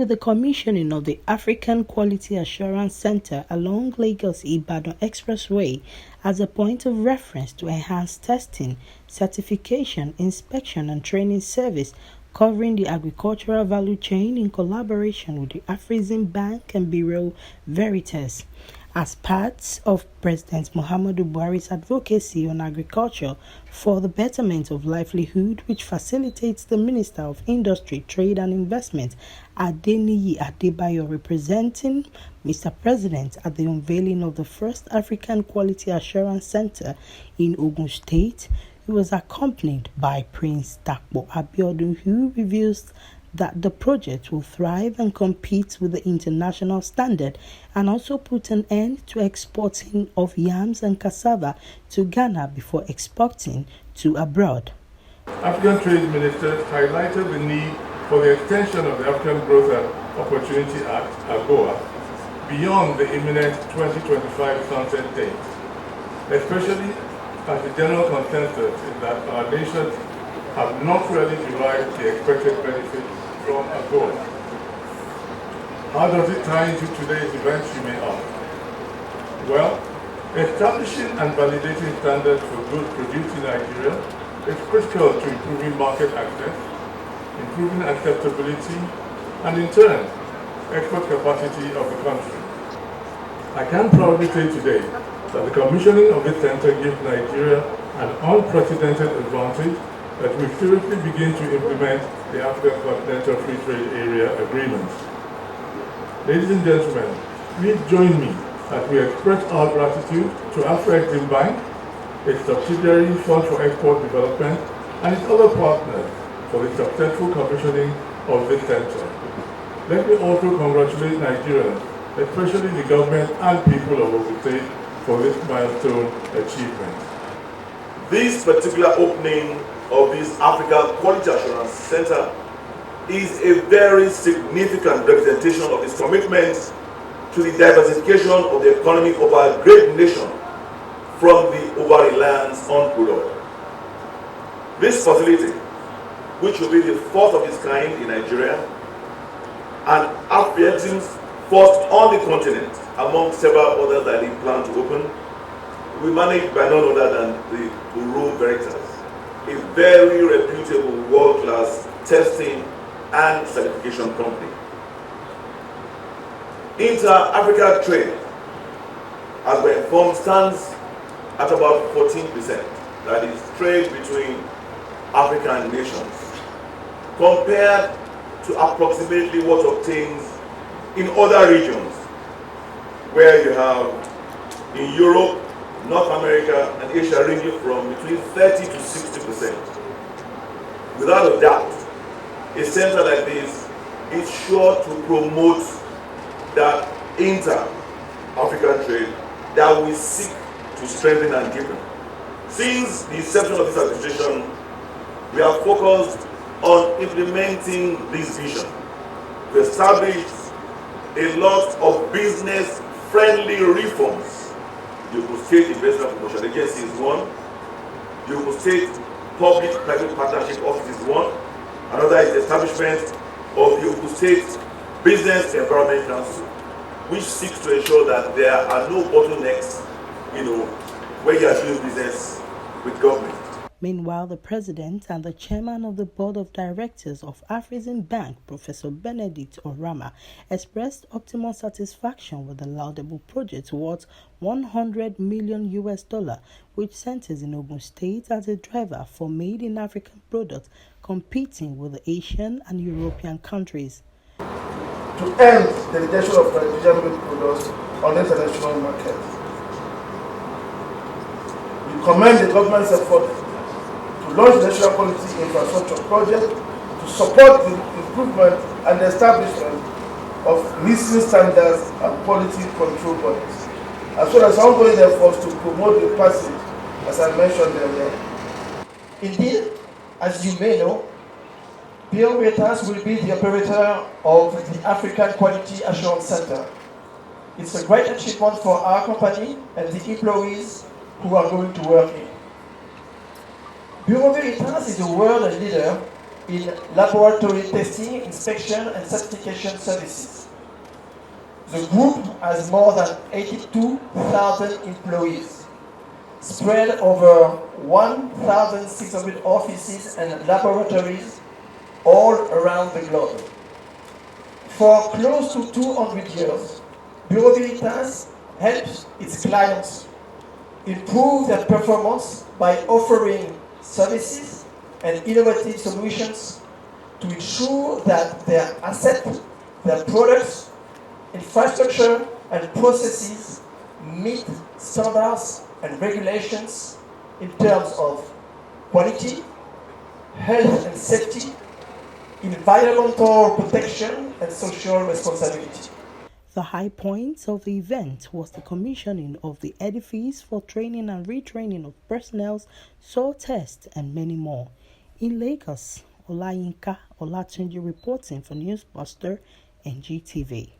with the commissioning of the African Quality Assurance Center along Lagos-Ibadan Expressway as a point of reference to enhance testing, certification, inspection and training service covering the agricultural value chain in collaboration with the Afrexim Bank and Bureau Veritas. As part of President Muhammadu Buhari's advocacy on agriculture for the betterment of livelihood, which facilitates the Minister of Industry, Trade and Investment, Adeniyi Adebayo, representing Mr. President at the unveiling of the first African Quality Assurance Center in Ogun State, he was accompanied by Prince Dapo Abiodun, who reveals that the project will thrive and compete with the international standard and also put an end to exporting of yams and cassava to Ghana before exporting to abroad. African Trade Ministers highlighted the need for the extension of the African Growth and Opportunity Act, AGOA, beyond the imminent 2025 sunset date, especially as the general consensus is that our nations have not really derived the expected benefits from AGOA. How does it tie into today's events, you may ask? Well, establishing and validating standards for goods produced in Nigeria is critical to improving market access, improving acceptability, and in turn, export capacity of the country. I can proudly say today that the commissioning of this center gives Nigeria an unprecedented advantage as we seriously begin to implement the African Continental Free Trade Area Agreement. Ladies and gentlemen, please join me as we express our gratitude to Afrexim Bank, its subsidiary Fund for Export Development, and its other partners for the successful commissioning of this center. Let me also congratulate Nigerians, especially the government and people of Ogun State, for this milestone achievement. This particular opening of this Africa Quality Assurance Center is a very significant representation of its commitment to the diversification of the economy of our great nation from the over-reliance on crude oil. This facility, which will be the fourth of its kind in Nigeria, and Afrexim's first on the continent, among several others that they plan to open, will be managed by none other than the Bureau Veritas, a very reputable world-class testing and certification company. Inter-Africa trade, as we're informed, stands at about 14%. That is trade between African nations, compared to approximately what obtains in other regions, where you have in Europe, North America, and Asia ranging from between 30 to 60%. Without a doubt, a center like this is sure to promote that inter-African trade that we seek to strengthen and deepen. Since the inception of this administration, we have focused on implementing this vision to establish a lot of business-friendly reforms. The Igbo State Investment Promotion Agency is one. The Igbo State Public-Private Partnership Office is one. Another is the establishment of the Igbo State Business Environment Council, which seeks to ensure that there are no bottlenecks, where you are doing business with government. Meanwhile, the president and the chairman of the board of directors of Afrexim Bank, Professor Benedict Orama, expressed optimal satisfaction with the laudable project worth $100 million, which centers in Ogun State as a driver for made-in-African products competing with the Asian and European countries. To end the rejection of Nigerian products on the international market, we commend the government's effort to launch the national quality infrastructure project to support the improvement and establishment of listing standards and quality control bodies, as well as ongoing efforts to promote the passage, as I mentioned earlier. Indeed, as you may know, Bureau Veritas will be the operator of the African Quality Assurance Center. It's a great achievement for our company and the employees who are going to work in. Bureau Veritas is a world leader in laboratory testing, inspection, and certification services. The group has more than 82,000 employees, spread over 1,600 offices and laboratories all around the globe. For close to 200 years, Bureau Veritas helps its clients improve their performance by offering services and innovative solutions to ensure that their assets, their products, infrastructure, and processes meet standards and regulations in terms of quality, health and safety, environmental protection, and social responsibility. The high point of the event was the commissioning of the edifice for training and retraining of personnel, soil tests, and many more. In Lagos, Olayinka Olatunji reporting for Newsbuster and GTV.